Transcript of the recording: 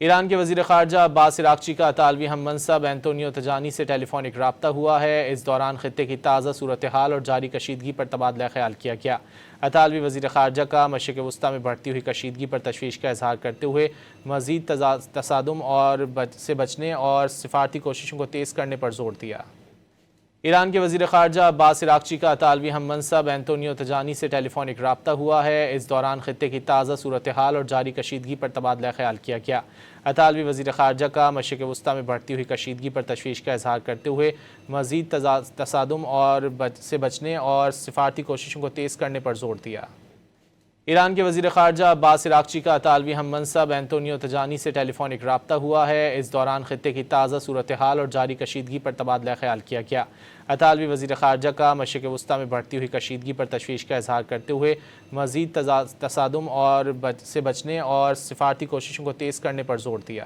ایران کے وزیر خارجہ عباس عراقچی کا اطالوی ہم منصب اینٹونیو تجانی سے ٹیلی فونک رابطہ ہوا ہے۔ اس دوران خطے کی تازہ صورتحال اور جاری کشیدگی پر تبادلہ خیال کیا گیا۔ اطالوی وزیر خارجہ کا مشرق وسطیٰ میں بڑھتی ہوئی کشیدگی پر تشویش کا اظہار کرتے ہوئے مزید تصادم سے بچنے اور سفارتی کوششوں کو تیز کرنے پر زور دیا۔ ایران کے وزیر خارجہ عباس عراقچی کا اطالوی ہم منصب اینٹونیو تجانی سے ٹیلی فونک رابطہ ہوا ہے۔ اس دوران خطے کی تازہ صورتحال اور جاری کشیدگی پر تبادلہ خیال کیا گیا۔ اطالوی وزیر خارجہ کا مشرق وسطیٰ میں بڑھتی ہوئی کشیدگی پر تشویش کا اظہار کرتے ہوئے مزید تصادم سے بچنے اور سفارتی کوششوں کو تیز کرنے پر زور دیا۔ ایران کے وزیر خارجہ عباس عراقچی کا اطالوی ہم منصب اینٹونیو تجانی سے ٹیلی فونک رابطہ ہوا ہے۔ اس دوران خطے کی تازہ صورتحال اور جاری کشیدگی پر تبادلہ خیال کیا گیا۔ اطالوی وزیر خارجہ کا مشرق وسطیٰ میں بڑھتی ہوئی کشیدگی پر تشویش کا اظہار کرتے ہوئے مزید تصادم سے بچنے اور سفارتی کوششوں کو تیز کرنے پر زور دیا۔